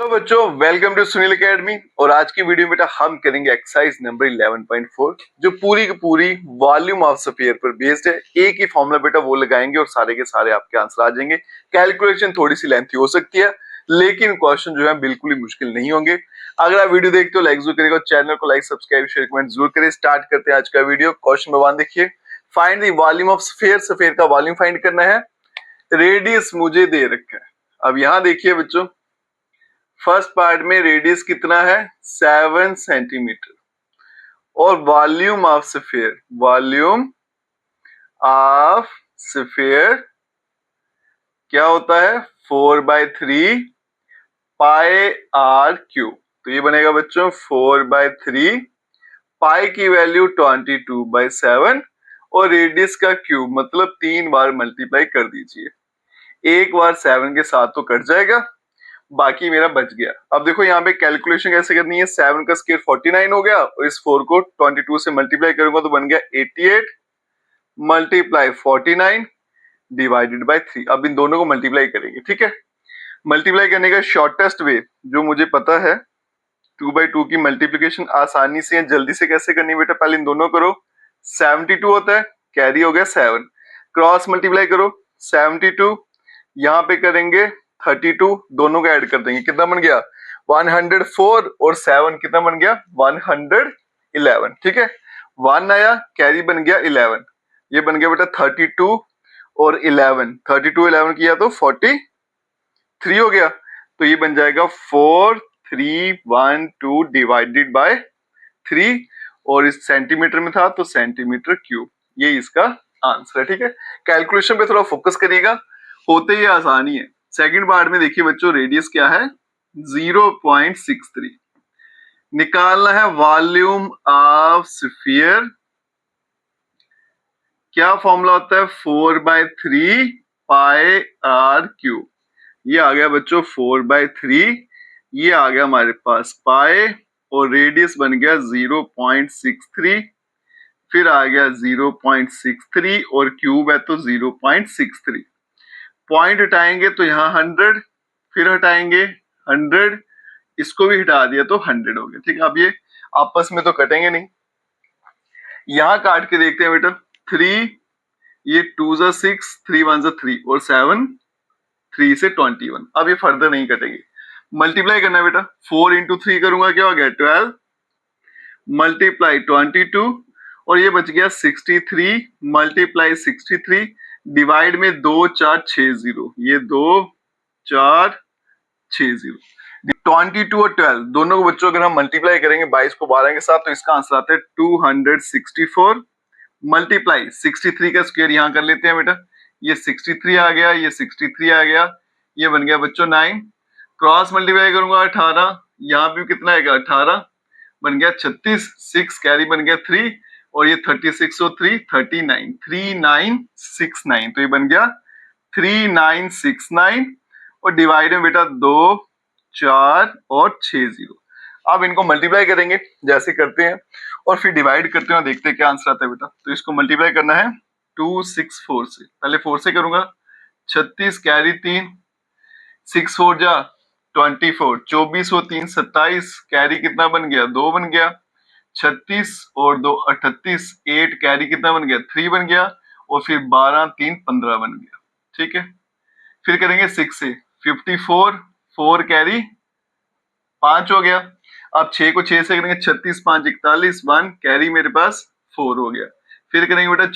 तो बच्चों welcome to Sunil academy. और आज की वीडियो में बेटा हम करेंगे एक्सरसाइज नंबर 11.4 जो पूरी की पूरी वॉल्यूम ऑफ स्फीयर पर बेस्ड है। एक ही फॉर्मूला बेटा वो लगाएंगे और सारे के सारे आपके आंसर आ जाएंगे। कैलकुलेशन थोड़ी सी लेंथी हो सकती है लेकिन क्वेश्चन जो है बिल्कुल ही मुश्किल नहीं होंगे। अगर आप वीडियो देखते हो लाइक जरूर करेगा, चैनल को लाइक सब्सक्राइब शेयर कमेंट जरूर करें। स्टार्ट करते हैं आज का वीडियो। क्वेश्चन नंबर 1 देखिए, find the volume of sphere. Sphere का वॉल्यूम फाइंड करना है, रेडियस मुझे दे रखा है। अब यहां देखिए बच्चों, फर्स्ट पार्ट में रेडियस कितना है 7 सेंटीमीटर और volume of sphere, volume of sphere क्या होता है 4/3 पाई आर क्यूब। तो ये बनेगा बच्चों 4/3, पाई की वैल्यू 22/7 और रेडियस का क्यूब मतलब 3 बार मल्टीप्लाई कर दीजिए। एक बार 7 के साथ तो कट जाएगा, बाकी मेरा बच गया। अब देखो यहाँ पे कैलकुलेशन कैसे करनी है। 7 का स्क्वायर 49 हो गया और इस 4 को 22 से मल्टीप्लाई करूंगा तो बन गया 88 मल्टीप्लाई 49 डिवाइडेड बाय 3। अब इन दोनों को मल्टीप्लाई करेंगे, ठीक है। मल्टीप्लाई करने का शॉर्टेस्ट वे जो मुझे पता है, 2/2 की मल्टीप्लीकेशन आसानी से जल्दी से कैसे करनी है बेटा, पहले इन दोनों करो। 72 होता है, कैरी हो गया 7, क्रॉस मल्टीप्लाई करो 72, यहाँ पे करेंगे 32, दोनों को ऐड कर देंगे, कितना बन गया 104 और 7 कितना बन गया 111, ठीक है। 1 आया, कैरी बन गया 11, ये बन गया बेटा 32 और 11, 32 11 किया तो 43 हो गया। तो ये बन जाएगा 4312 डिवाइडेड बाय 3 और इस सेंटीमीटर में था तो सेंटीमीटर क्यूब, ये इसका आंसर है, ठीक है। कैलकुलेशन पे थोड़ा फोकस करिएगा, होते ही आसानी है। सेकंड पार्ट में देखिए बच्चों, रेडियस क्या है 0.63, निकालना है वॉल्यूम ऑफ स्फीयर। क्या फॉर्मूला होता है 4/3 पाई आर क्यूब। ये आ गया बच्चों 4/3, ये आ गया हमारे पास पाई और रेडियस बन गया 0.63, फिर आ गया 0.63 और क्यूब है तो 0.63। पॉइंट हटाएंगे तो यहाँ 100, फिर हटाएंगे 100, इसको भी हटा दिया तो 100 हो गया, ठीक है। अब ये आपस में तो कटेंगे नहीं, यहां काट के देखते हैं बेटा। 3, ये 2 जा 6, 3 1 जा 3 और 7 3 से 21। अब ये फर्दर नहीं कटेंगे, मल्टीप्लाई करना है बेटा। 4 इंटू 3 करूंगा, क्या हो गया 12 मल्टीप्लाई 22 और ये बच गया 63 मल्टीप्लाई 63 डिवाइड में 2 4 6 0, ये 2 4 6 0। 22 और 12 दोनों को बच्चों अगर हम मल्टीप्लाई करेंगे 22 को 12 के साथ तो इसका आंसर आता है 264 मल्टीप्लाई 63 का स्क्वायर यहाँ कर लेते हैं बेटा। ये 63 आ गया, ये 63 आ गया, ये बन गया बच्चों 9। क्रॉस मल्टीप्लाई करूंगा 18, यहाँ भी कितना आएगा 18, बन गया 36, 6 कैरी बन गया 3 और ये 36 और 3 39, 3969, तो ये बन गया 3969 और डिवाइड में बेटा 2 4 और 6 0। अब इनको मल्टीप्लाई करेंगे जैसे करते हैं और फिर डिवाइड करते हैं, देखते हैं क्या आंसर आता है बेटा। तो इसको मल्टीप्लाई करना है 264 से, पहले 4 से करूंगा 36 कैरी 3, 6 4 जा 24, 24 और 3 27, कैरी कितना बन गया 2 बन गया, 36 और 2 38, 8 कैरी कितना बन गया 3 बन गया और फिर 12 3 15 बन गया, ठीक है। फिर करेंगे 6 से 54, 4 कैरी 5 हो गया। अब 6 को 6 से करेंगे 36 5 41, 1 कैरी मेरे पास 4 हो गया। फिर करेंगे बेटा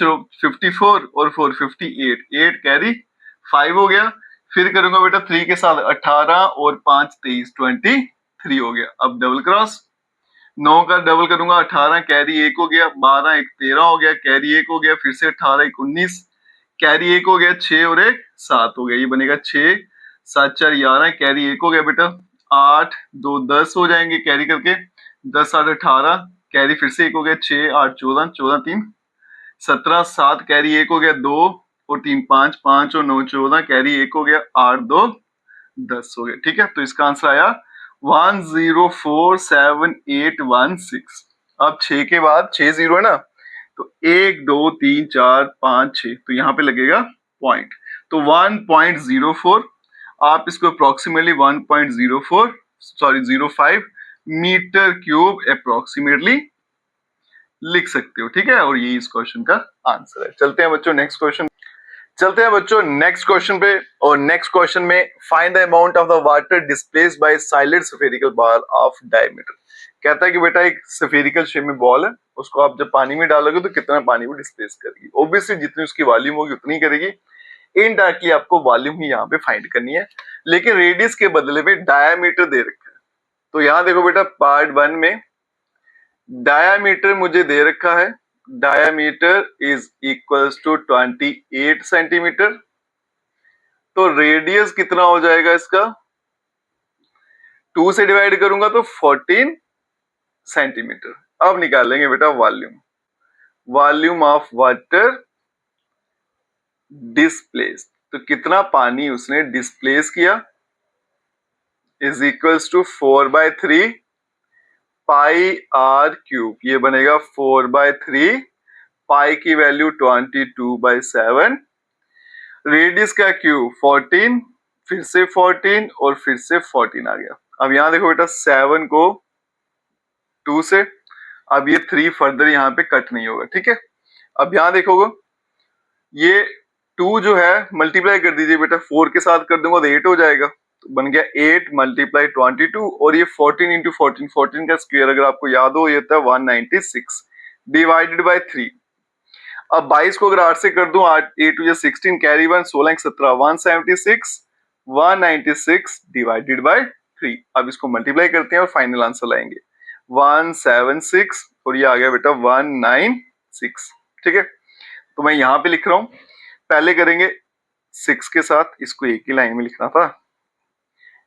54 और 4 58, 8 कैरी 5 हो गया। फिर करूंगा बेटा 3 के साथ 18 और 5 23, 23 हो गया। अब डबल क्रॉस 9 का डबल करूंगा 18 कैरी 1 हो गया, 12 1 13 हो गया, कैरी 1 हो गया, फिर से 18 1 19 कैरी 1 हो गया, 6 और 1 7 हो गया, ये बनेगा 6 7 4 11 कैरी 1 हो गया बेटा, 8 2 10 हो जाएंगे कैरी करके, 10 8 18 कैरी फिर से 1 हो गया, 6 8 14 14 3 17 7 कैरी 1 हो गया, 2 और 3 5 5 और 9 14 कैरी 1 हो गया, 8 2 10 हो गया, ठीक है। तो इसका आंसर आया 10478116। अब 6 के बाद 6 0 है ना, तो 1 2 3 4 5 6, तो यहाँ पे लगेगा पॉइंट, तो 1.04। आप इसको अप्रोक्सीमेटली 1.04 0.05 मीटर क्यूब अप्रोक्सीमेटली लिख सकते हो, ठीक है। और ये इस क्वेश्चन का आंसर है। चलते हैं बच्चों नेक्स्ट क्वेश्चन पे। और नेक्स्ट क्वेश्चन में find the amount of the water displaced by solid spherical ball of diameter. कहता है कि बेटा एक स्फेरिकल शेप में बॉल है, उसको आप जब पानी में डालोगे तो कितना पानी वो डिस्प्लेस करेगी। ऑब्वियसली जितनी उसकी वॉल्यूम होगी उतनी करेगी। इनडायरेक्टली आपको वॉल्यूम ही यहाँ पे फाइंड करनी है, लेकिन रेडियस के बदले में डायामीटर दे रखा है। तो यहाँ देखो बेटा पार्ट 1 में डायामीटर मुझे दे रखा है, diameter is equals to 28 centimetre. तो रेडियस कितना हो जाएगा इसका, 2 से डिवाइड करूंगा तो 14 सेंटीमीटर। अब निकालेंगे बेटा वॉल्यूम ऑफ वाटर डिस्प्लेस्ड। तो कितना पानी उसने डिस्प्लेस किया is equals to 4/3 pi R cube. ये बनेगा 4/3, पाई की वैल्यू 22/7, रेडियस का क्यूब 14, फिर से 14 और फिर से 14 आ गया। अब यहां देखो बेटा 7 को 2 से, अब ये 3 फर्दर यहाँ पे कट नहीं होगा, ठीक है। अब यहां देखोगे ये 2 जो है मल्टीप्लाई कर दीजिए बेटा, 4 के साथ कर दूंगा तो 8 हो जाएगा। तो बन गया 8 × 22 और ये 14 × 14, 14 का स्क्वायर अगर आपको याद हो ये होता है 196 डिवाइडेड बाय 3। अब 22 को अगर 8 से कर दूं, 8 8 2 16, कैरी 1 16 17 196 डिवाइडेड बाय 3। अब इसको मल्टीप्लाई करते हैं और फाइनल आंसर लाएंगे 176 और ये आ गया बेटा 196, ठीक है। तो मैं यहां पे लिख रहा हूं, पहले करेंगे 6 के साथ, इसको एक ही लाइन में लिखना था,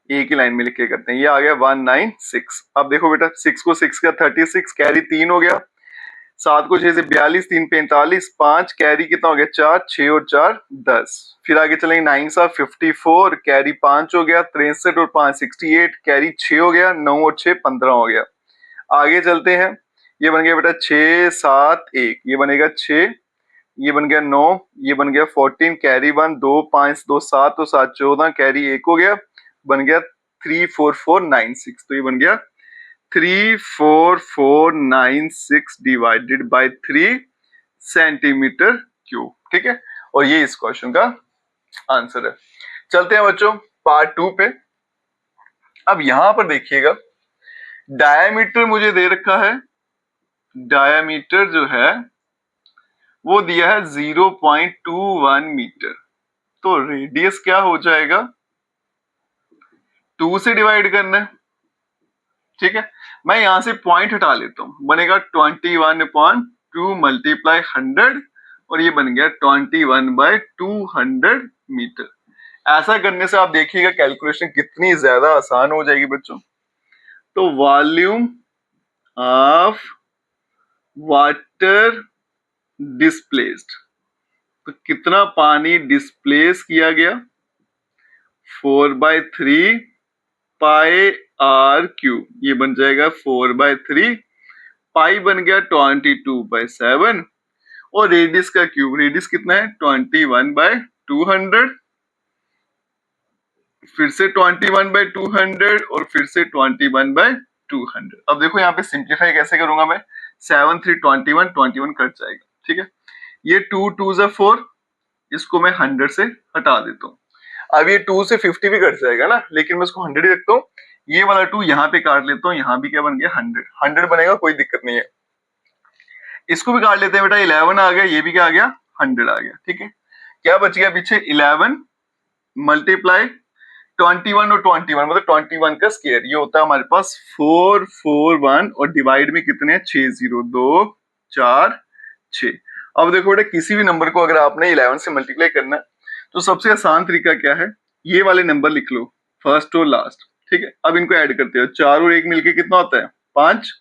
एक ही लाइन में लिख के करते हैं। ये आ गया 196। अब देखो बेटा 6 को 6 का 36, कैरी 3 हो गया, 7 को 6 से 42, 3 45, 5 कैरी कितना हो गया 4, 6 और 4 10। फिर आगे चलेंगे 9 सा 54, कैरी 5 हो गया, 63 और 5 68, कैरी 6 हो गया, 9 और 6 15 हो गया। आगे चलते हैं, ये बन गया बेटा 6 7 1, ये बनेगा 6, ये बन गया 9, ये बन गया 14, कैरी 1 2 5 2 7 और 7 14, कैरी 1 हो गया, बन गया 34496। तो ये बन गया 34496 डिवाइडेड बाय 3 सेंटीमीटर क्यूब, ठीक है। और ये इस क्वेश्चन का आंसर है। चलते हैं बच्चों पार्ट 2 पे। अब यहां पर देखिएगा डायामीटर मुझे दे रखा है, डायामीटर जो है वो दिया है 0.21 मीटर। तो रेडियस क्या हो जाएगा, 2 से डिवाइड करना है, ठीक है। मैं यहां से पॉइंट हटा लेता हूं, बनेगा 21/2 मल्टीप्लाई 100 और ये बन गया 21/200 मीटर। ऐसा करने से आप देखिएगा कैलकुलेशन कितनी ज्यादा आसान हो जाएगी बच्चों। तो वॉल्यूम ऑफ वाटर डिस्प्लेस्ड, तो कितना पानी डिस्प्लेस किया गया 4/3 पाई आर क्यूब, ये बन जाएगा 4/3, पाई बन गया 22/7 और रेडियस का क्यूब, रेडियस कितना है 21/200, फिर से 21/200 और फिर से 21/200। अब देखो यहाँ पे सिंप्लीफाई कैसे करूंगा मैं, 7 3 21 21 कट जाएगा, ठीक है। ये 2 2 = 4, इसको मैं 100 से हटा देता हूँ। अब ये 2 से 50 भी कट जाएगा ना, लेकिन मैं इसको 100 ही रखता हूँ। ये वाला 2 यहाँ पे काट लेता हूँ, यहाँ भी क्या बन गया 100 बनेगा, कोई दिक्कत नहीं है। इसको भी काट लेते हैं बेटा, 11 आ गया, ये भी क्या आ गया 100 आ गया, ठीक है। क्या बच गया पीछे 11 मल्टीप्लाई 21 और 21 मतलब 21 का स्क्वायर, ये होता है हमारे पास 441 और डिवाइड में कितने हैं 6 0 2 4 6। अब देखो बेटा किसी भी नंबर को अगर आपने 11 से मल्टीप्लाई करना है तो सबसे आसान तरीका क्या है, ये वाले नंबर लिख लो फर्स्ट और लास्ट, ठीक है। अब इनको ऐड करते हो, 4 और 1 मिलके कितना होता है 5,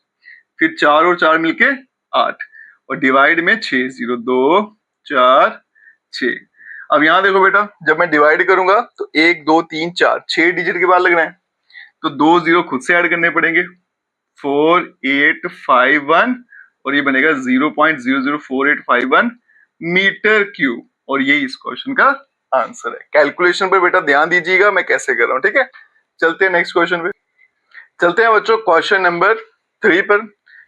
फिर 4 और 4 मिलके 8 और डिवाइड में 6 0 2 4 6। अब यहां देखो बेटा जब मैं डिवाइड करूंगा तो 1 2 3 4 6 डिजिट के बाद लगना है, तो 2 0 खुद से ऐड करने पड़ेंगे, 4 8 5 1 और ये बनेगा 0.004851 मीटर क्यूब। और ये इस क्वेश्चन का आंसर है। कैलकुलेशन पे बेटा ध्यान दीजिएगा मैं कैसे कर रहा हूं, ठीक है। चलते हैं नेक्स्ट क्वेश्चन पे। चलते हैं बच्चों क्वेश्चन नंबर 3 पर।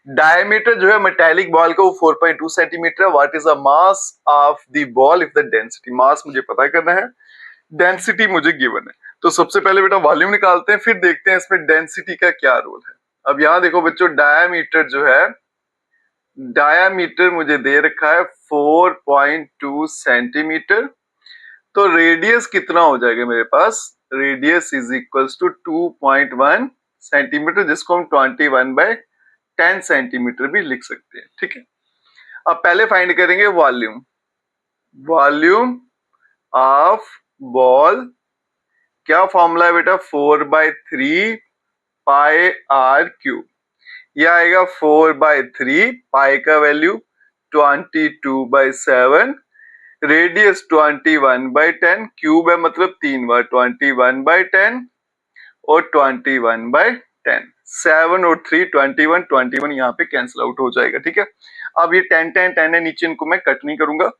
डायमीटर जो है मेटेलिक बॉल का वो 4.2 सेंटीमीटर है। What is the mass of the ball if the density, mass मुझे पता करना है, डेंसिटी मुझे गिवन है। तो सबसे पहले बेटा वॉल्यूम निकालते हैं, फिर देखते हैं इसमें डेंसिटी का क्या रोल है। अब यहाँ देखो बच्चों, डायमीटर जो है, डायमीटर मुझे दे रखा है 4.2 सेंटीमीटर। तो रेडियस कितना हो जाएगा मेरे पास, radius is equals to 2.1 centimetre, जिसको हम 21/10 सेंटीमीटर भी लिख सकते हैं। ठीक है, अब पहले फाइंड करेंगे वॉल्यूम, वॉल्यूम ऑफ बॉल। क्या फॉर्मूला है बेटा, 4/3 पाई आर क्यूब। यह आएगा 4/3, पाई का वैल्यू 22/7, रेडियस 21/10, क्यूब है मतलब 3 बार 21/10 और 21/10, 7 और 3 21, 21 यहाँ पे कैंसिल आउट हो जाएगा। ठीक है, अब ये 10 10 10 है नीचे, इनको मैं कट नहीं करूंगा,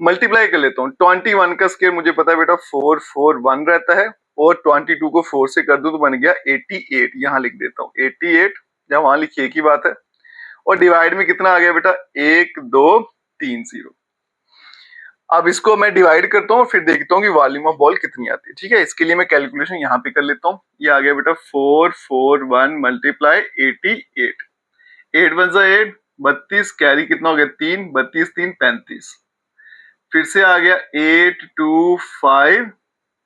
मल्टीप्लाई कर लेता हूँ। 21 का स्क्वायर मुझे पता है बेटा 441 रहता है, और 22 को 4 से कर दूं तो बन गया 88, यहाँ लिख देता हूँ 88, जहाँ वहां लिखी एक ही बात है। और डिवाइड में कितना आ गया बेटा, 1 2 3 0। अब इसको मैं डिवाइड करता हूँ, फिर देखता हूँ कि वॉल्यूम ऑफ बॉल कितनी आती है। ठीक है, इसके लिए मैं कैलकुलेशन यहाँ पे कर लेता हूँ। ये आ गया बेटा 441 मल्टीप्लाई 88, 8 1 8, 32, कैरी कितना हो गया 3, 32 3 35, फिर से आ गया 8 2 5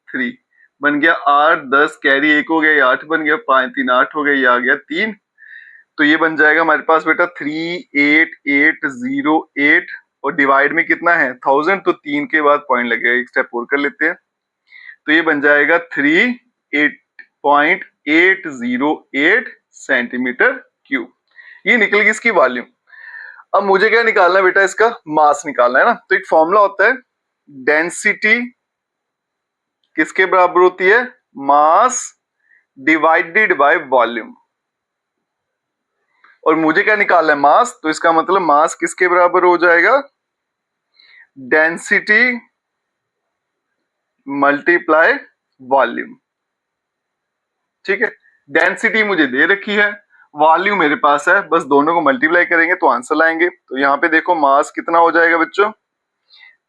3, बन गया 8 10, कैरी 1 हो गया 8 बन गया, 5 3 8 हो गया, ये आ गया 3। तो ये बन जाएगा हमारे पास बेटा 38808, और डिवाइड में कितना है 1000, तो 3 के बाद पॉइंट लगेगा, एक स्टेप और कर लेते हैं। तो ये बन जाएगा 38.808 सेंटीमीटर क्यूब। ये निकल गई इसकी वॉल्यूम। अब मुझे क्या निकालना है बेटा, इसका मास निकालना है ना। तो एक फॉर्मूला होता है, डेंसिटी किसके बराबर होती है, मास डिवाइडेड बाय वॉल्यूम। और मुझे क्या निकालना है, मास, तो इसका मतलब मास किसके बराबर हो जाएगा, डेंसिटी मल्टीप्लाई वॉल्यूम। ठीक है, डेंसिटी मुझे दे रखी है, वॉल्यूम मेरे पास है, बस दोनों को मल्टीप्लाई करेंगे तो आंसर लाएंगे। तो यहाँ पे देखो मास कितना हो जाएगा बच्चों,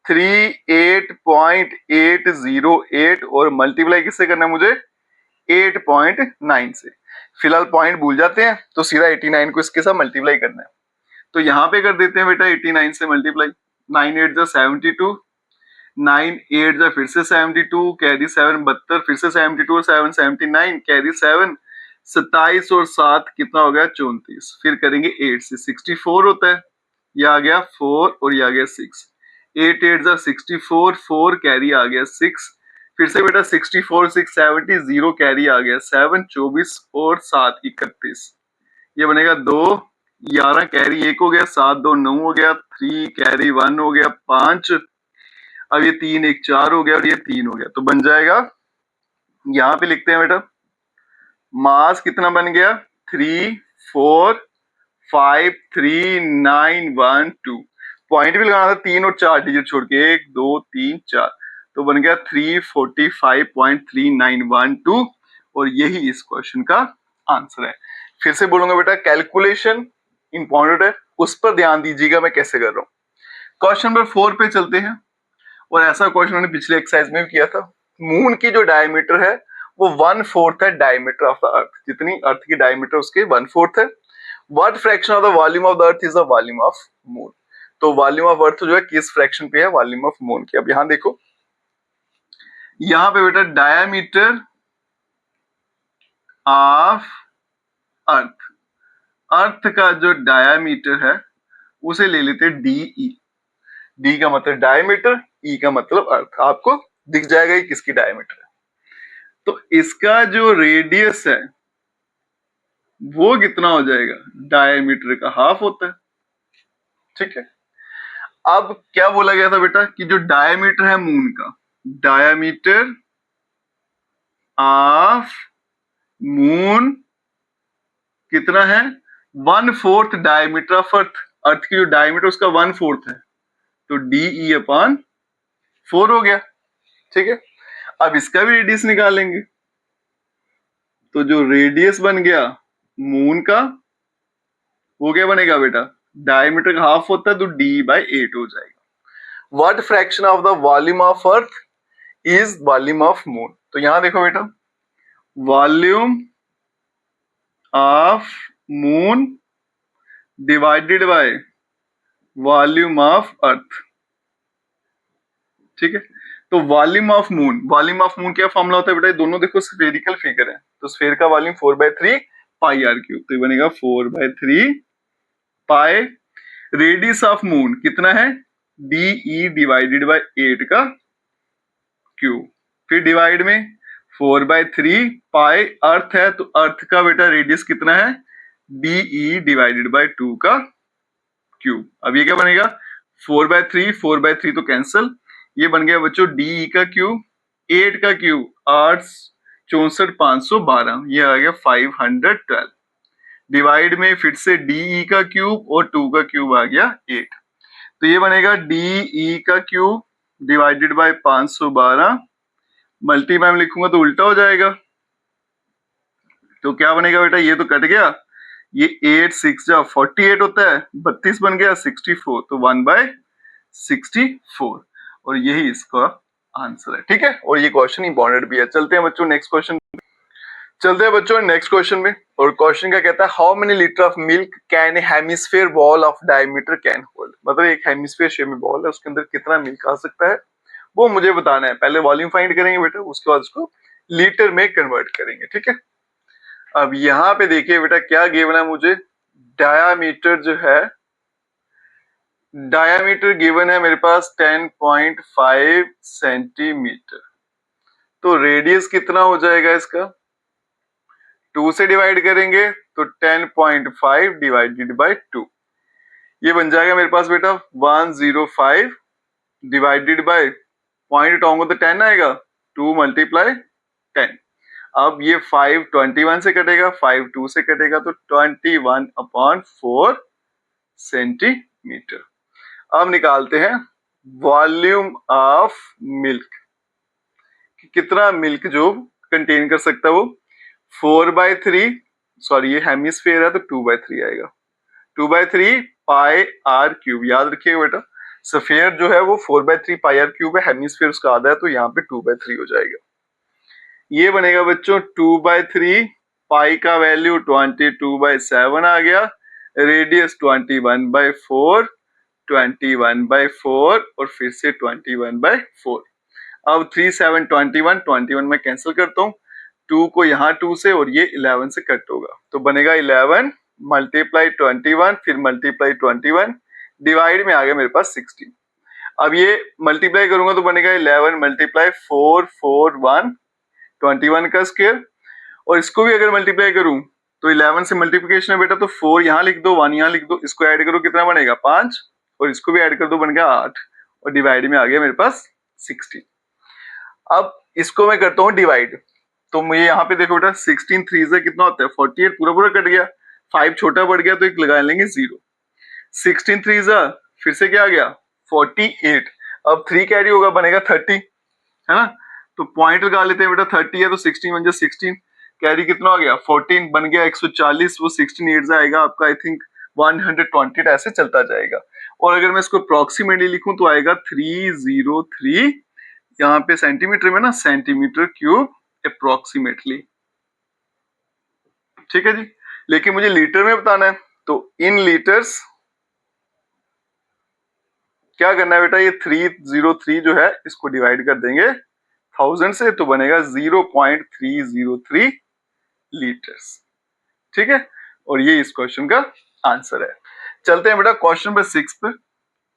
38.808, और मल्टीप्लाई किससे करना है मुझे, 8.9 से। फिलहाल पॉइंट भूल जाते हैं, तो सीधा 89 को इसके साथ मल्टीप्लाई करना है। तो यहाँ पे कर देते हैं बेटा 89 से मल्टीप्लाई, 9 8 जा 72, 9 8 जा फिर से 72, कैरी 7 72, फिर से 72 और 7 79, कैरी 7 27 और 7 कितना हो गया 34, फिर करेंगे 8 से 64 होता है, ये आ गया 4 और ये आ गया 6, 8 8 जा 64, 4 कैरी आ गया 6, फिर से बेटा 64 6 70, 0 कैरी आ गया 7, 24 और 7 31, ये बनेगा 2 11, कैरी 1 हो गया, 7 2 9 हो गया, 3 कैरी 1 हो गया 5, अब ये 3 1 4 हो गया, और ये 3 हो गया, तो बन जाएगा, यहाँ पे लिखते हैं बेटा मास कितना बन गया 3 4 5 3 9 1 2, पॉइंट भी लगाना था 3 और 4 डिजिट छोड़ के, 1 2 3 4, तो बन गया 345.3912, और यही इस क्वेश्चन का आंसर है। फिर से बोलूंगा बेटा, कैलकुलेशन इंपॉर्टेंट है, उस पर ध्यान दीजिएगा मैं कैसे कर रहा हूं। क्वेश्चन नंबर 4 पे चलते हैं, और ऐसा क्वेश्चन मैंने पिछले एक्सरसाइज में भी किया था। मून की जो डायमीटर है वो 1/4 है डायमीटर ऑफ द अर्थ, जितनी अर्थ की डायमीटर उसके 1/4 है। What fraction of the volume of the earth is the volume of moon. तो वॉल्यूम ऑफ अर्थ जो है किस फ्रैक्शन पे है, वॉल्यूम ऑफ मून की। अब यहां देखो, यहां पे बेटा डायमीटर ऑफ अर्थ, अर्थ का जो डायमीटर है उसे ले लेते हैं DE। डी का मतलब डायमीटर, ई का मतलब अर्थ, आपको दिख जाएगा कि किसकी डायमीटर है। तो इसका जो रेडियस है वो कितना हो जाएगा, डायमीटर का हाफ होता है। ठीक है, अब क्या बोला गया था बेटा कि जो डायमीटर है मून का, डायमीटर ऑफ मून कितना है, 1/4 डायमीटर ऑफ अर्थ। अर्थ की जो डायमीटर उसका 1/4 है, तो DE/4 हो गया। ठीक है, अब इसका भी रेडियस निकालेंगे। तो जो रेडियस बन गया मून का वो क्या बनेगा बेटा, डायमीटर का हाफ होता है तो d/8 हो जाएगा। What fraction of the volume of earth is volume of moon. तो यहां देखो बेटा, volume of moon divided by volume of earth. ठीक है, तो वॉल्यूम ऑफ मून क्या फॉर्मूला होता है बेटा, दोनों देखो स्फेरिकल फिगर है, तो स्फेयर का वॉल्यूम 4/3 पाई आर क्यूब, तो ये बनेगा 4/3 पाई। रेडियस ऑफ मून कितना है, DE डिवाइडेड बाय 8 का क्यूब, फिर डिवाइड में 4/3 पाई। अर्थ है तो अर्थ का बेटा रेडियस कितना है, DE डिवाइडेड बाय 2 का क्यूब। अब ये क्या बनेगा, 4/3 तो कैंसल, ये बन गया बच्चों DE का क्यूब, 8 का क्यूब 8 64 512, ये आ गया 512। डिवाइड में फिर से DE का क्यूब और 2 का क्यूब आ गया 8, तो ये बनेगा DE का क्यूब डिवाइडेड बाय 512, मल्टीप्लाई में लिखूंगा तो उल्टा हो जाएगा, तो क्या बनेगा बेटा, ये तो कट गया, ये 8 6 जा 48 होता है, 32 बन गया 64, तो 1/64, और यही इसका आंसर है। ठीक है, और ये क्वेश्चन इंपॉर्टेंट भी है। चलते हैं बच्चों नेक्स्ट क्वेश्चन में, और क्वेश्चन क्या कहता है, how many litre of milk can a hemisphere ball of diameter can hold. मतलब एक हेमिस्फीयर शेप में बॉल है, उसके अंदर कितना मिल्क आ सकता है वो मुझे बताना है। पहले वॉल्यूम फाइंड करेंगे बेटा, उसके बाद उसको लीटर में कन्वर्ट करेंगे। ठीक है, अब यहाँ पे देखिए बेटा क्या गिवन है मुझे, डायामीटर जो है, डायामीटर गिवन है मेरे पास 10.5 सेंटीमीटर, तो रेडियस कितना हो जाएगा इसका, 2 से डिवाइड करेंगे तो 10.5 डिवाइडेड बाय 2, ये बन जाएगा मेरे पास बेटा 105 डिवाइडेड बाय पॉइंट उठाऊंगा तो 10 आएगा, 2 × 10। अब ये 5 21 से कटेगा, 5 2 से कटेगा, तो 21/4 सेंटीमीटर। अब निकालते हैं वॉल्यूम ऑफ मिल्क, कितना मिल्क जो कंटेन कर सकता है वो, 4/3, सॉरी ये हेमिस्फीयर है तो 2/3 आएगा, 2/3 पाई आर क्यूब। याद रखिएगा बेटा, स्फीयर जो है वो 4/3 पाई आर क्यूब है, हेमिस्फीयर उसका आधा है, तो यहाँ पे 2/3 हो जाएगा। ये बनेगा बच्चों 2/3, पाई का वैल्यू 22/7 आ गया, रेडियस 21/4, 21/4 और फिर से 21/4। अब 3 7 21 में कैंसिल करता हूँ, 2 को यहाँ 2 से और ये 11 से कट होगा, तो बनेगा 11 मल्टीप्लाई 21 फिर मल्टीप्लाई 21, डिवाइड में आ गया मेरे पास 16। अब ये मल्टीप्लाई करूंगा तो बनेगा 11 मल्टीप्लाई 4 4 1 21 का स्क्वायर, और इसको भी अगर मल्टीप्लाई करूं तो 11 से मल्टीप्लिकेशन है बेटा, तो 4 यहाँ लिख दो 1 यहाँ लिख दो, इसको ऐड करो कितना बनेगा 5, और इसको भी ऐड कर दो बन गया 8, और डिवाइड में आ गया मेरे पास 16। अब इसको मैं करता हूँ डिवाइड, तो मुझे यहाँ पे देखो बेटा 16 3 से कितना होता है 48, पूरा पूरा कट गया, 5 छोटा बढ़ गया तो एक लगा लेंगे 0, 16 3 से फिर से क्या आ गया 48, अब 3 कैरी होगा बनेगा 30, है ना, तो पॉइंट लगा लेते हैं बेटा, 30 है तो 16 बन जाए 16, कैरी कितना हो गया 14 बन गया 140, वो 16 8 से आएगा आपका आई थिंक 120, ऐसे चलता जाएगा। और अगर मैं इसको अप्रोक्सीमेटली लिखूं तो आएगा 303, यहाँ पे सेंटीमीटर में ना, सेंटीमीटर क्यूब अप्रोक्सीमेटली। ठीक है जी, लेकिन मुझे लीटर में बताना है, तो इन लीटर्स क्या करना है बेटा, ये 303 जो है इसको डिवाइड कर देंगे 1000 से, तो बनेगा 0.303 लीटर्स। ठीक है, और ये इस क्वेश्चन का आंसर है। चलते हैं बेटा क्वेश्चन नंबर 6 पे,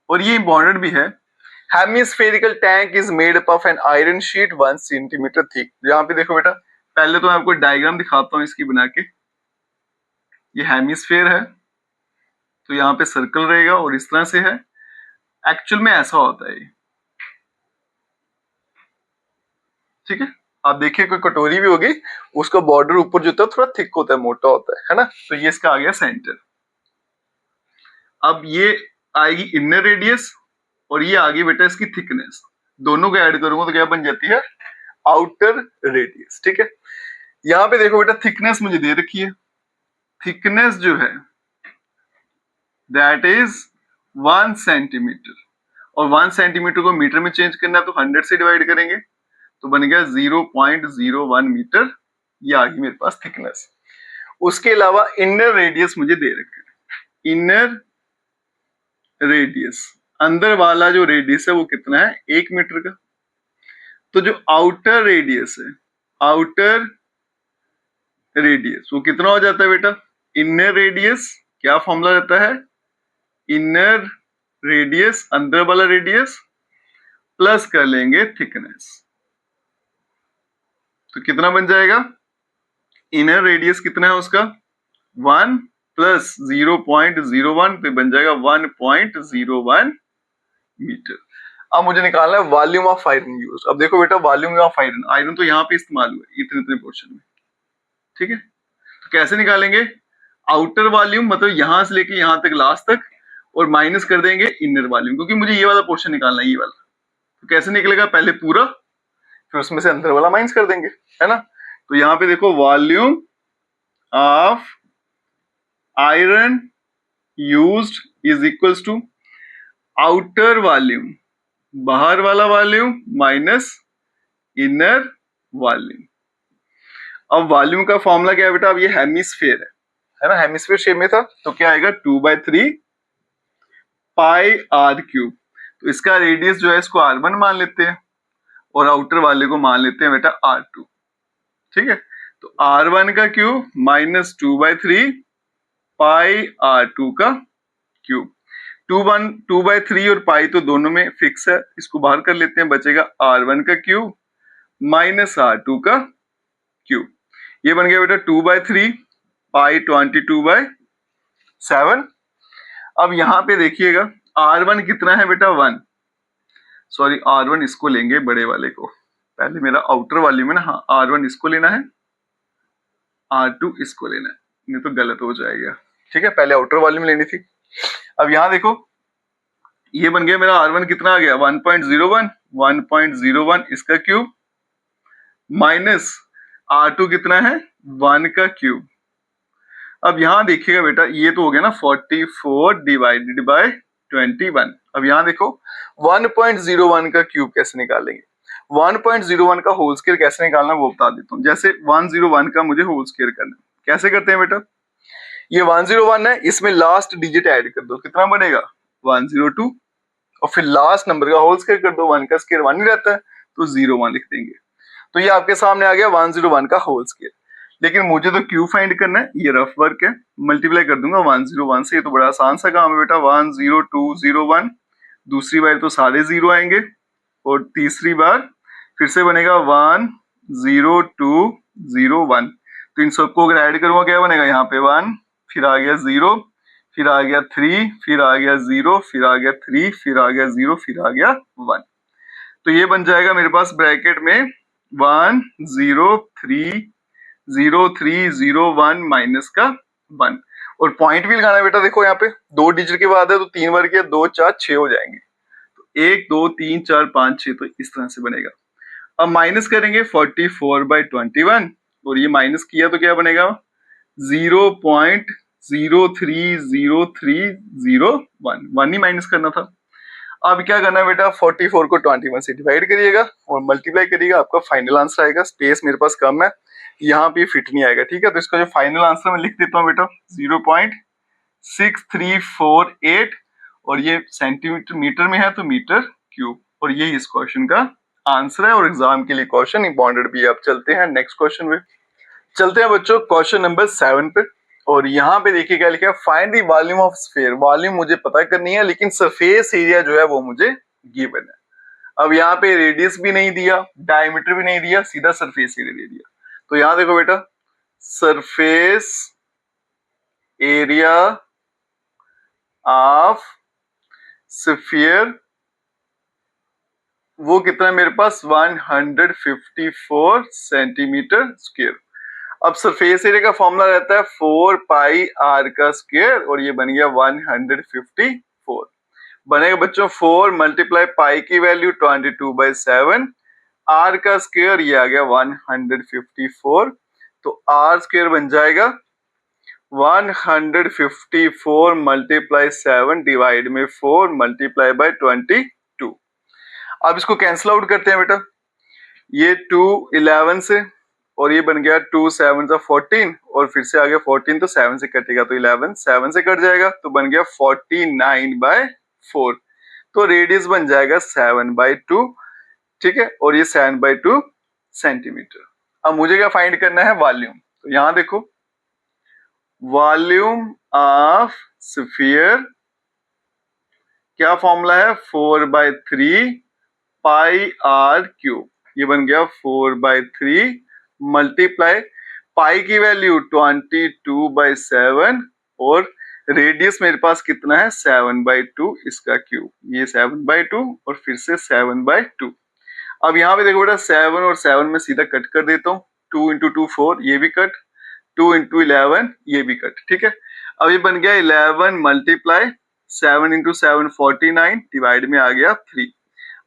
और ये इंपॉर्टेंट भी है। Hemispherical tank is made up of an iron sheet 1 centimetre thick. यहाँ पे देखो बेटा, पहले तो मैं आपको डायग्राम दिखाता हूँ इसकी बना के। ये हेमिस्फेयर है, तो यहाँ पे सर्कल रहेगा और इस तरह से है, एक्चुअल में ऐसा होता है। ठीक है, आप देखिए कोई कटोरी भी होगी, उसका बॉर्डर ऊपर जो होता है थोड़ा थिक होता है, मोटा होता है ना, तो ये इसका आ गया सेंटर। अब ये आएगी इनर रेडियस और ये आ गई बेटा इसकी थिकनेस, दोनों को ऐड करूंगा तो क्या बन जाती है आउटर रेडियस। ठीक है, यहाँ पे देखो बेटा थिकनेस मुझे दे रखी है, थिकनेस जो है दैट इज 1 सेंटीमीटर, और 1 सेंटीमीटर को मीटर में चेंज करना है तो 100 से डिवाइड करेंगे तो बन गया 0.01 मीटर। ये आ गई मेरे पास थिकनेस। उसके अलावा इनर रेडियस मुझे दे रखा है, इनर रेडियस, अंदर वाला जो रेडियस है वो कितना है, 1 मीटर का। तो जो आउटर रेडियस है, आउटर रेडियस वो कितना हो जाता है बेटा, इनर रेडियस, क्या फॉर्मूला रहता है, इनर रेडियस अंदर वाला रेडियस प्लस कर लेंगे थिकनेस, तो कितना बन जाएगा, इनर रेडियस कितना है उसका 1 प्लस 0.01 तो बन जाएगा 1.01 मीटर। अब मुझे निकालना है वॉल्यूम ऑफ आयरन यूज। अब देखो बेटा वॉल्यूम ऑफ आयरन, आयरन तो यहाँ पे इस्तेमाल हुआ है इतने इतने पोर्शन में, ठीक है। तो कैसे निकालेंगे, आउटर वॉल्यूम मतलब यहां से लेके यहां तक लास्ट तक, और माइनस कर देंगे इनर वॉल्यूम, क्योंकि मुझे ये वाला पोर्शन निकालना है, ये वाला। तो कैसे निकलेगा, पहले पूरा फिर उसमें से अंदर वाला माइनस कर देंगे, है ना। तो यहाँ पे देखो volume of iron used is equals to outer volume, बाहर वाला वॉल्यूम माइनस इनर वॉल्यूम। अब वॉल्यूम का फॉर्मूला क्या है बेटा, अब ये हेमिस्फीयर है ना, हेमिस्फीयर शेप में था तो क्या आएगा 2/3 पाई आर क्यूब। तो इसका रेडियस जो है इसको r1 मान लेते हैं और आउटर वाले को मान लेते हैं बेटा r2, ठीक है। तो r1 का क्यूब माइनस 2/3 पाई r2 का क्यूब। 2/3 और पाई तो दोनों में फिक्स है, इसको बाहर कर लेते हैं, बचेगा r1 का क्यूब माइनस r2 का क्यूब। ये बन गया बेटा 2/3 पाई 22/7। अब यहां पे देखिएगा r1 कितना है बेटा 1, सॉरी r1 इसको लेंगे बड़े वाले को, पहले मेरा आउटर वॉल्यूम है ना, हाँ r1 इसको लेना है, r2 इसको लेना है, नहीं तो गलत हो जाएगा, ठीक है। पहले आउटर वॉल्यूम लेनी थी। अब यहां देखो ये बन गया मेरा r1 कितना आ गया 1.01 इसका क्यूब माइनस r2 कितना है 1 का क्यूब। अब यहां देखिएगा बेटा ये तो हो गया ना 44 डिवाइडेड बाय 21। अब यहां देखो 1.01 का क्यूब कैसे निकालेंगे, 1.01 का होल स्क्वायर कैसे निकालना वो बता देता हूँ। जैसे 101 का मुझे होल स्क्वायर करना है, कैसे करते हैं बेटा, ये 101 है, इसमें लास्ट डिजिट ऐड कर दो, कितना बनेगा 102, और फिर लास्ट नंबर का होल स्क्वायर कर दो, 1 का स्क्वायर 1 ही रहता है तो 01 लिख देंगे। तो ये आपके सामने आ गया 101 का होल स्क्वायर। लेकिन मुझे तो क्यू फाइंड करना है, ये रफ वर्क है, मल्टीप्लाई कर दूंगा 101 से, ये तो बड़ा आसान सा काम है बेटा। 10201, दूसरी बार तो सारे जीरो आएंगे और तीसरी बार फिर से बनेगा 10201। तो इन सबको अगर ऐड करूंगा क्या बनेगा, यहाँ पे 1, फिर आ गया 0, फिर आ गया 3, फिर आ गया 0, फिर आ गया 3, फिर आ गया 0, फिर आ गया 1। तो ये बन जाएगा मेरे पास ब्रैकेट में 10301 माइनस का 1, और पॉइंट भी लगाना है बेटा। देखो यहाँ पे 2 डिजिट के बाद है तो 3 बार किया 2 4 6 हो जाएंगे, तो 1 2 3 4 5 6, तो इस तरह से बनेगा। अब माइनस करेंगे 44/21, और ये माइनस किया तो क्या बनेगा 0.030301, 1 ही माइनस करना था। अब क्या करना है बेटा, 44 को 21 से डिवाइड करिएगा और मल्टीप्लाई करिएगा, आपका फाइनल आंसर आएगा। स्पेस मेरे पास कम है, यहाँ पे फिट नहीं आएगा, ठीक है। तो इसका जो फाइनल आंसर मैं लिख देता हूँ बेटा 0.6348, और ये सेंटीमीटर मीटर में है तो मीटर क्यूब, और यही इस क्वेश्चन का आंसर है। और एग्जाम के लिए क्वेश्चन इंपॉर्टेंट भी है। अब चलते हैं नेक्स्ट क्वेश्चन पे, चलते हैं बच्चों क्वेश्चन नंबर 7 पे। और यहाँ पे देखिए क्या लिखा है, find the volume of sphere. Volume मुझे पता करनी है, लेकिन सरफेस एरिया जो है वो मुझे गिवन है। अब यहाँ पे रेडियस भी नहीं दिया, डायमीटर भी नहीं दिया, सीधा सरफेस एरिया दे दिया। तो यहाँ देखो बेटा सरफेस एरिया ऑफ स्फीयर वो कितना है मेरे पास 154 सेंटीमीटर स्क्वायर। अब सरफेस एरिया का फॉर्मूला रहता है 4 पाई आर का स्क्वायर, और ये बन गया 154 बनेगा बच्चों। 4 मल्टीप्लाई पाई की वैल्यू 22/7, आर का स्क्वायर ये आ गया 154। तो आर स्क्वायर बन जाएगा 154 मल्टीप्लाई 7 डिवाइड में 4 मल्टीप्लाई बाय 22। अब इसको कैंसिल आउट करते हैं बेटा, ये 2 11 से और ये बन गया 2 7 से 14 और फिर से आ गया 14 तो 7 से कटेगा तो 11 7 से कट जाएगा तो बन गया 49/4। तो रेडियस बन जाएगा 7/2, ठीक है, और ये 7/2 सेंटीमीटर। अब मुझे क्या फाइंड करना है, वॉल्यूम। तो यहां देखो, वॉल्यूम ऑफ स्फीयर क्या फॉर्मूला है, 4/3 पाई आर क्यूब। ये बन गया 4/3 मल्टीप्लाई पाई की वैल्यू 22/7 और रेडियस मेरे पास कितना है 7/2 इसका क्यूब, ये 7/2 और फिर से 7/2। अब यहाँ पे देखो बेटा 7 और 7 में सीधा कट कर देता हूँ, 2 × 2 4 ये भी कट, 2 × 11 ये भी कट, ठीक है। अब ये बन गया 11 मल्टीप्लाई 7 × 7 49 डिवाइड में आ गया 3।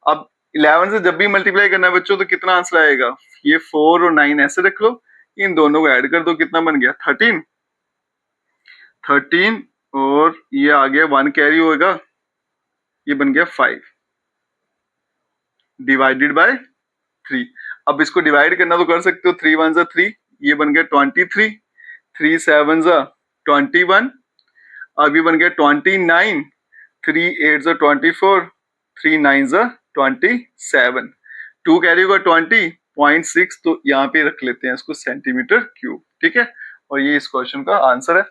अब 11 से जब भी मल्टीप्लाई करना है बच्चों तो कितना आंसर आएगा, ये 4 और 9 ऐसे रख लो, इन दोनों को ऐड कर दो, कितना बन गया 13 और ये आ गया 1 कैरी होगा, ये बन गया 5 डिवाइडेड बाय 3। अब इसको डिवाइड करना तो कर सकते हो, 3 1 जा 3, ये बन गया 23, 3 7 जा 21, अब ये बन गया 29, 3 8 जा 24, 3 9 जा 27, 2 कैरी होगा 20.6, तो यहाँ पे रख लेते हैं इसको सेंटीमीटर क्यूब, ठीक है। और ये इस क्वेश्चन का आंसर है।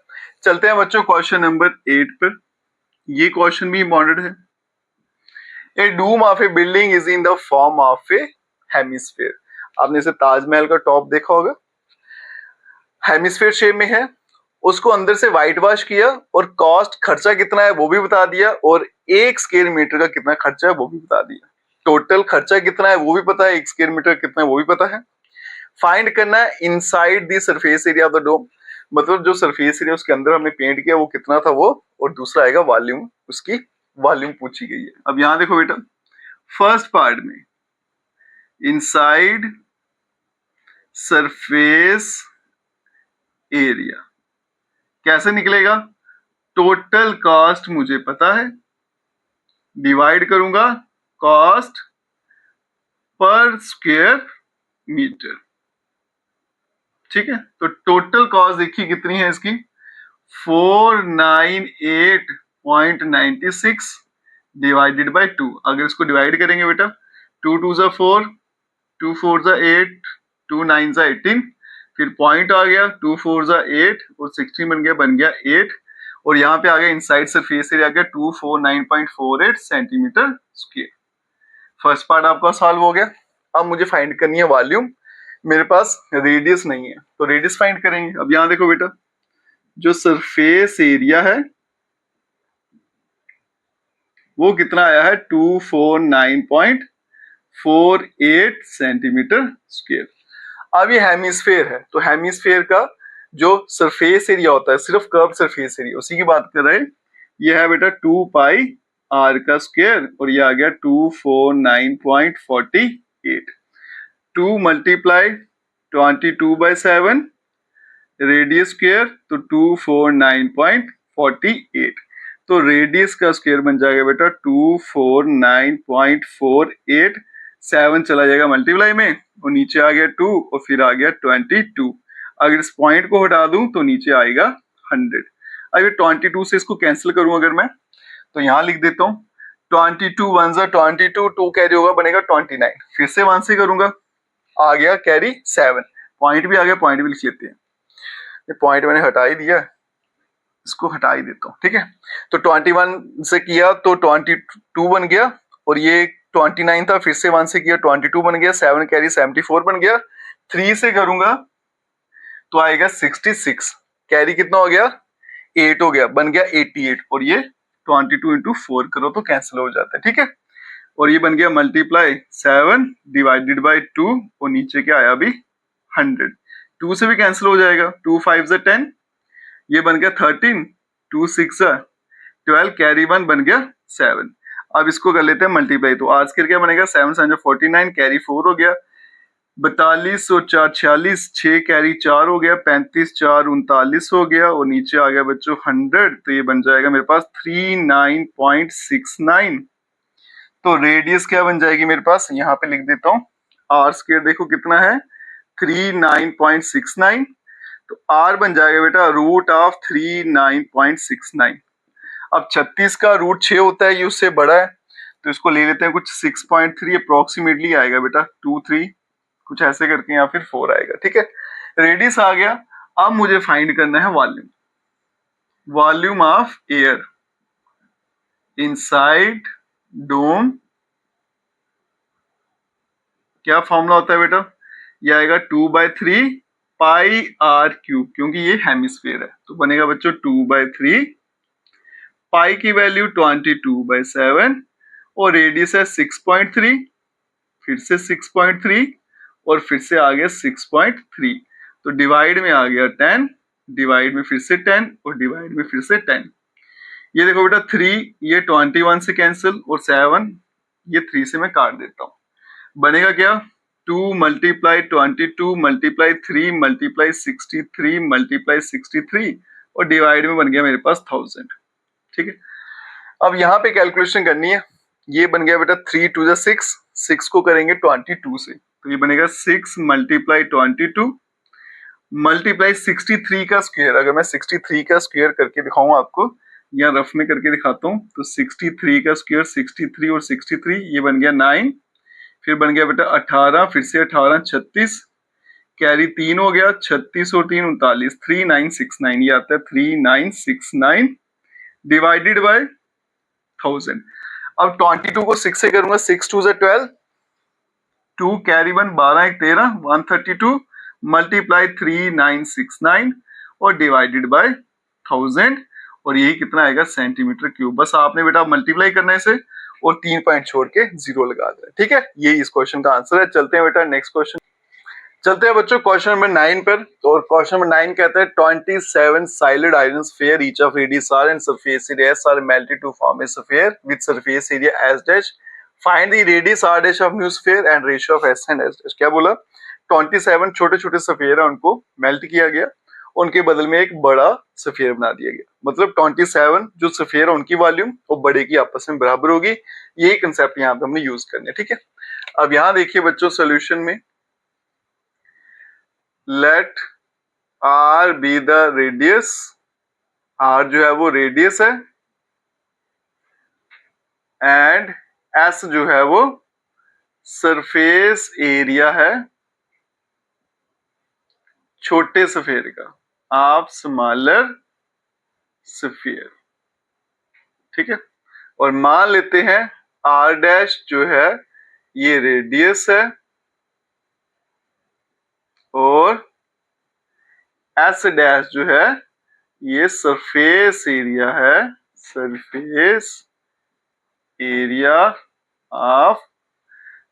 चलते हैं बच्चों क्वेश्चन नंबर 8 पर। ये क्वेश्चन भी इंपॉर्टेंट है। A dome of a building is in the form of a hemisphere. आपने इसे ताजमहल का टॉप देखा होगा, हेमिस्फीयर शेप में है, उसको अंदर से व्हाइट वॉश किया और कॉस्ट खर्चा कितना है वो भी बता दिया और 1 स्क्वायर मीटर का कितना खर्चा है वो भी बता दिया। टोटल खर्चा कितना है वो भी पता है, 1 स्क्वायर मीटर कितना है वो भी पता है। फाइंड करना है inside the surface area of the dome, मतलब जो सरफेस एरिया उसके अंदर हमने पेंट किया वो कितना था वो, और दूसरा आएगा वॉल्यूम, उसकी वॉल्यूम पूछी गई है। अब यहां देखो बेटा, फर्स्ट पार्ट में इनसाइड सरफेस एरिया कैसे निकलेगा, टोटल कॉस्ट मुझे पता है, डिवाइड करूंगा कॉस्ट पर स्क्वायर मीटर, ठीक है। तो टोटल कॉस्ट देखिए कितनी है इसकी, 498.96 डिवाइडेड बाय 2। अगर इसको डिवाइड करेंगे बेटा, 2 2 जा 4, 2 4 जा 8, 2 9 जा 18, फिर पॉइंट आ गया, 2 4 जा 8 और 16 बन गया 8, और यहाँ पे आ गया इनसाइड सरफेस एरिया आ गया 249.48 सेंटीमीटर स्क्वायर। फर्स्ट पार्ट आपका सॉल्व हो गया। अब मुझे फाइंड करनी है वॉल्यूम, मेरे पास रेडियस नहीं है तो रेडियस फाइंड करेंगे। अब यहाँ देखो बेटा, जो सरफेस एरिया है वो कितना आया है 249.48 सेंटीमीटर स्क्वायर। अब ये हेमिस्फीयर है, तो हेमिस्फीयर का जो सरफेस एरिया होता है, सिर्फ कर्व सरफेस एरिया, उसी की बात कर रहे हैं। ये है बेटा 2 पाई आर का स्क्वायर और ये आ गया 249.48, 2 मल्टीप्लाई 22/7 रेडियस स्क्वायर तो 249.48, तो रेडियस का स्क्वायर बन जाएगा बेटा 249.48, 7 चला जाएगा मल्टीप्लाई में और नीचे आ गया 2 और फिर आ गया 22। अगर इस पॉइंट को हटा दूं तो नीचे आएगा 100। अगर 22 से इसको कैंसिल करूं अगर मैं, तो यहां लिख देता हूं 22 1 जा 22, 2 कैरी होगा बनेगा 29, फिर से 1 से करूंगा, आ गया कैरी 7, पॉइंट भी आ गया, पॉइंट भी लिख लेते हैं, ये पॉइंट मैंने हटा ही दिया, इसको हटा ही देता हूं, ठीक है। तो 21 से किया तो 22 बन गया और ये 29 था, फिर से 1 से किया 22 बन गया, 7 कैरी 74 बन गया, 3 से करूंगा तो आएगा 66, कैरी कितना हो गया 8 हो गया, बन गया 88 और ये 22 × 4 करो तो कैंसिल हो जाता है, ठीक है। और ये बन गया मल्टीप्लाई 7 डिवाइडेड बाय 2 और नीचे क्या आया अभी 100, 2 से भी कैंसिल हो जाएगा, 2 5 जा 10, ये बन गया 13, 2 6 जा 12, कैरी 1 बन गया 7। अब इसको कर लेते हैं मल्टीप्लाई, तो आर स्क्वायर क्या बनेगा 7 7 जा 49, कैरी 4 हो गया, 42 और 4 46, 6 कैरी 4 हो गया, 35 4 39 हो गया और नीचे आ गया बच्चों 100, तो ये बन जाएगा मेरे पास 39.69। तो रेडियस क्या बन जाएगी मेरे पास, यहाँ पे लिख देता हूँ, आर स्क्वायर देखो कितना है 39.69, तो आर बन जाएगा बेटा रूट ऑफ 39.69। अब 36 का रूट 6 होता है, ये उससे बड़ा है, तो इसको ले लेते हैं कुछ 6.3 अप्रोक्सीमेटली आएगा बेटा 23 कुछ ऐसे करके, या फिर 4 आएगा। ठीक है, रेडियस आ गया। अब मुझे फाइंड करना है volume, volume of air inside dome. क्या फॉर्मूला होता है बेटा, ये आएगा 2/3 पाई आर क्यूब, क्योंकि ये हेमिस्फीयर है, तो बनेगा बच्चों 2/3 पाई की वैल्यू 22/7 और रेडियस है 6.3, फिर से 6.3 और फिर से आ गया 6.3, तो डिवाइड में आ गया 10, डिवाइड में फिर से 10 और डिवाइड में फिर से 10। ये देखो बेटा 3 ये 21 से कैंसिल और 7 ये 3 से मैं काट देता हूं, बनेगा क्या 2 मल्टीप्लाई 22 मल्टीप्लाई 3 मल्टीप्लाई 63 मल्टीप्लाई 63 और डिवाइड में बन गया मेरे पास 1000। ठीक है, अब यहाँ पे कैलकुलेशन करनी है, ये बन गया बेटा 3 2 6, 6 को करेंगे 22 से, तो ये बनेगा 6 मल्टीप्लाई 22 मल्टीप्लाई 63 का स्क्वायर। अगर मैं 63 का स्क्वायर करके दिखाऊं आपको, या रफ में करके दिखाता हूं, तो 63 का स्क्वायर 63 और 63 ये बन गया 9, फिर बन गया बेटा 18, फिर से 18 36, कैरी 3 हो गया, 36 और 3 39, 3969 ये आता है 3969 डिवाइडेड बाय 1000। अब 22 को 6 से करूंगा, 6 2 12, 2 कैरी 1 12 1 13 132 मल्टीप्लाई 3969 और डिवाइडेड बाय 1000, और यही कितना आएगा सेंटीमीटर क्यूब। बस आपने बेटा मल्टीप्लाई करना है इसे और 3 पॉइंट छोड़ के 0 लगा देना। ठीक है, यही इस क्वेश्चन का आंसर है। चलते हैं बेटा नेक्स्ट क्वेश्चन, चलते हैं बच्चों क्वेश्चन नंबर 9 पर। और क्वेश्चन नंबर 9 कहता है 27 solid iron sphere each of radius r and surface area s are melted to form a sphere with surface area s dash, find the radius r dash of new sphere and ratio of s and s dash। क्या बोला, 27 छोटे छोटे sphere है, उनको melt किया गया, उनके बदल में एक बड़ा स्फीयर बना दिया गया, मतलब 27 जो स्फीयर है उनकी वॉल्यूम और बड़े की आपस में बराबर होगी। यही कंसेप्ट यहाँ पे हमने यूज करने। ठीक है, अब यहाँ देखिए बच्चों सोल्यूशन में, let R be the radius, R जो है वो रेडियस है, एंड एस जो है वो सरफेस एरिया है छोटे स्फीयर का, ऑफ स्मॉलर स्फीयर। ठीक है, और मान लेते हैं आर डैश जो है ये रेडियस है और एस डैश जो है ये सरफेस एरिया है, सरफेस एरिया ऑफ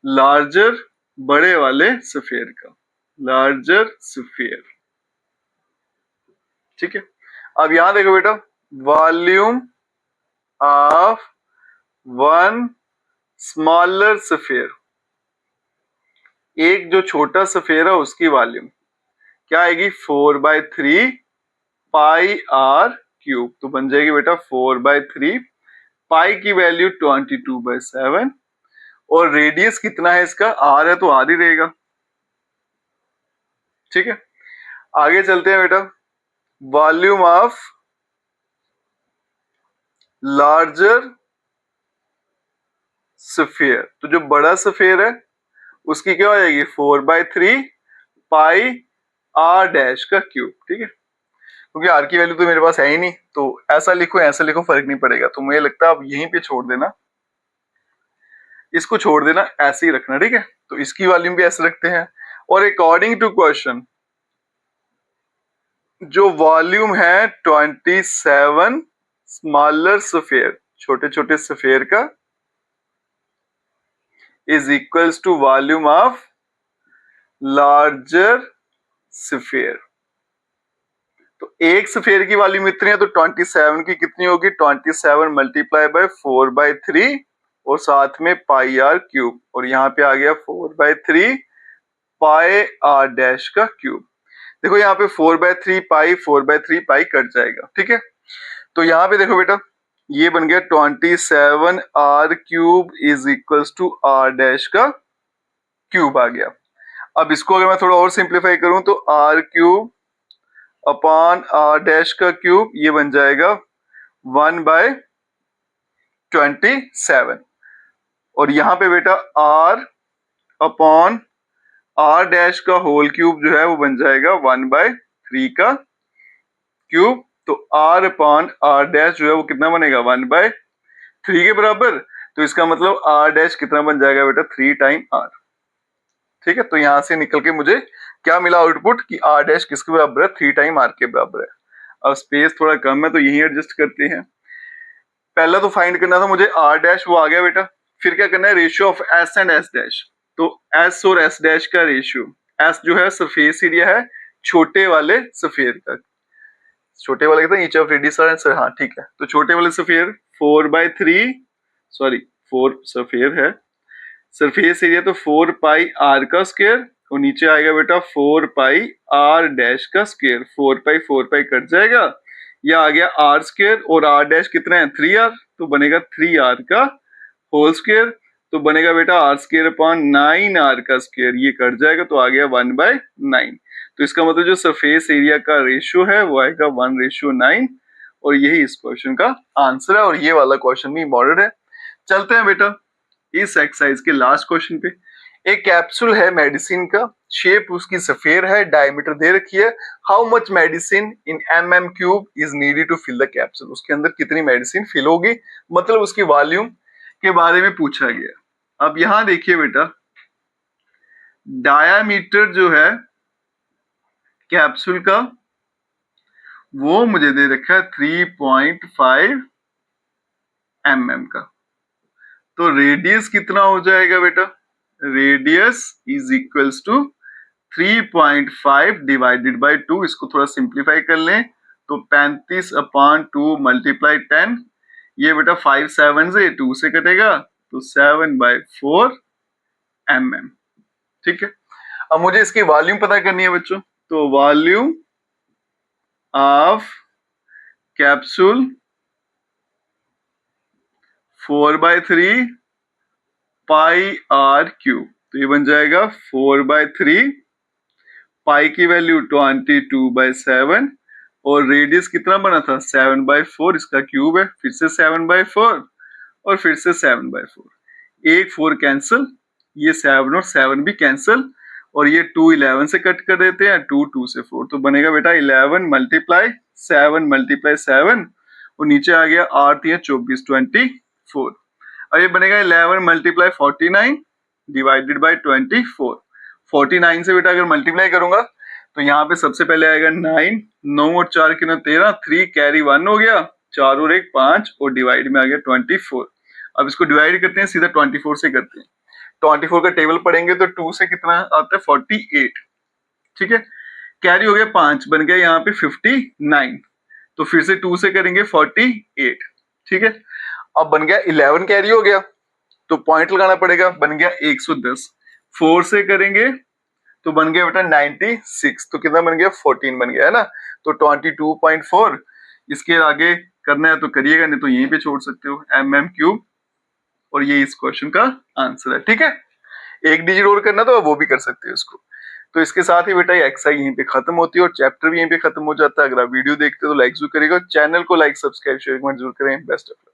लार्जर बड़े वाले स्फीयर का, लार्जर स्फीयर। ठीक है, अब यहां देखो बेटा volume of one smaller sphere, एक जो छोटा स्फीयर है उसकी वॉल्यूम क्या आएगी 4/3 पाई आर क्यूब, तो बन जाएगी बेटा 4/3, पाई की वैल्यू 22/7 और रेडियस कितना है इसका, आर है तो आर ही रहेगा। ठीक है, आगे चलते हैं बेटा, वॉल्यूम ऑफ लार्जर स्फीयर, तो जो बड़ा स्फीयर है उसकी क्या हो जाएगी 4/3 पाई आर डैश का क्यूब। ठीक है, क्योंकि आर की वैल्यू तो मेरे पास है ही नहीं, तो ऐसा लिखो फर्क नहीं पड़ेगा, तो मुझे लगता है आप यहीं पे छोड़ देना, इसको छोड़ देना, ऐसे ही रखना। ठीक है, तो इसकी वॉल्यूम भी ऐसे रखते हैं। और अकॉर्डिंग टू क्वेश्चन जो वॉल्यूम है 27 स्मॉलर स्फीयर, छोटे छोटे स्फीयर का, is equals to volume of larger sphere. तो एक स्फीयर की वॉल्यूम इतनी है, तो 27 की कितनी होगी, 27 मल्टीप्लाई बाय 4/3 और साथ में पाई आर क्यूब, और यहाँ पे आ गया 4/3 पाई आर डैश का क्यूब। देखो यहाँ पे 4/3 पाई 4/3 पाई कट जाएगा, ठीक है। तो यहाँ पे देखो बेटा ये बन गया 27 R cube is equals to R dash का क्यूब आ गया। अब इसको अगर मैं थोड़ा और सिंप्लीफाई करूं तो R cube upon R dash का क्यूब ये बन जाएगा 1/27 और यहाँ पे बेटा आर अपॉन आर डैश का होल क्यूब जो है वो बन जाएगा 1/3 का क्यूब। तो आर अपॉन आर डैश जो है वो कितना बनेगा 1/3 के बराबर। तो इसका मतलब आर डैश कितना बन जाएगा बेटा 3 टाइम आर, ठीक है। तो यहां से निकल के मुझे क्या मिला आउटपुट कि आर डैश किसके बराबर है 3 टाइम आर के बराबर है। अब स्पेस थोड़ा कम है तो यही एडजस्ट करते हैं। पहला तो फाइंड करना था मुझे आर डैश, वो आ गया बेटा। फिर क्या करना है ratio of S and S dash. तो एस और एस डैश का रेशियो, एस जो है सरफेस एरिया है छोटे वाले सफेयर का, छोटे वाले कहते हैं ईच ऑफ रेडियस आर, हाँ ठीक है। तो छोटे वाले सफेयर 4/3 सॉरी 4 सफेयर है, सरफेस एरिया तो 4 पाई आर का स्क्वायर और नीचे आएगा बेटा 4 पाई आर डैश का स्क्वायर। 4 पाई कट जाएगा, यह आ गया आर स्क्वायर और आर डैश कितना है 3r, तो बनेगा 3r का होल स्क्वायर। तो बनेगा बेटा आर स्क्वायर अपॉन 9r का स्क्वायर, ये कट जाएगा तो आ गया 1/9। तो इसका मतलब जो सरफेस एरिया का रेशियो है वो आएगा 1:9 और यही इस क्वेश्चन का आंसर है। और ये वाला क्वेश्चन भी इंपॉर्टेंट है। चलते हैं बेटा इस एक्सरसाइज के लास्ट क्वेश्चन पे। एक कैप्सूल है मेडिसिन का, शेप उसकी सफेयर है, डायमीटर दे रखी है। How much medicine in mm cube is needed to fill the capsule. उसके अंदर कितनी मेडिसिन फिल होगी, मतलब उसकी वॉल्यूम के बारे में पूछा गया। अब यहां देखिए बेटा डायामीटर जो है कैप्सूल का वो मुझे दे रखा है 3.5 mm का। तो रेडियस कितना हो जाएगा बेटा, radius is equals to 3.5 divided by 2। इसको थोड़ा सिंप्लीफाई कर लें तो 35/2 मल्टीप्लाई 10, ये बेटा 5 7 से 2 से कटेगा तो 7/4 mm, ठीक है। अब मुझे इसकी वॉल्यूम पता करनी है बच्चों, तो volume of capsule 4/3 pi R cube, तो ये बन जाएगा 4/3 पाई की वैल्यू 22/7 और रेडियस कितना बना था 7/4, इसका क्यूब है, फिर से 7/4 और फिर से 7/4। एक 4 कैंसिल, ये 7 और 7 भी कैंसिल और ये 2 11 से कट कर देते हैं, 2 2 से 4, तो बनेगा बेटा 11 मल्टीप्लाई 7 और नीचे आ गया 8 या 24 24। और ये बनेगा 11 मल्टीप्लाई 49 डिवाइडेड बाय 24। 49 से बेटा अगर मल्टीप्लाई करूंगा तो यहाँ पे सबसे पहले आएगा 9, 9 और 4 कितना 13, 3 कैरी 1 हो गया, 4 और 1 5 और डिवाइड में आ गया 24। अब इसको डिवाइड करते हैं सीधा 24 से करते हैं। 24 का टेबल पढ़ेंगे तो 2 से कितना आता है 48, ठीक है। कैरी हो गया 5, बन गया यहाँ पे 59, तो फिर से 2 से करेंगे 48, ठीक है। अब बन गया 11 कैरी हो गया तो पॉइंट लगाना पड़ेगा, बन गया 110। 4 से करेंगे तो बन गया बेटा 96, तो कितना बन गया 14 बन गया है ना। तो 22.4 इसके आगे करना है तो करिएगा, नहीं तो यहीं पे छोड़ सकते हो mm क्यूब, और ये इस क्वेश्चन का आंसर है, ठीक है। एक डिजिट और करना तो वो भी कर सकते हो इसको। तो इसके साथ ही बेटा ये एक्सरसाइज यहीं पे खत्म होती है और चैप्टर भी यहीं पे खत्म हो जाता है। अगर आप वीडियो देखते हो तो लाइक जरूर करिएगा, चैनल को लाइक सब्सक्राइब शेयर जरूर करें। Best of luck.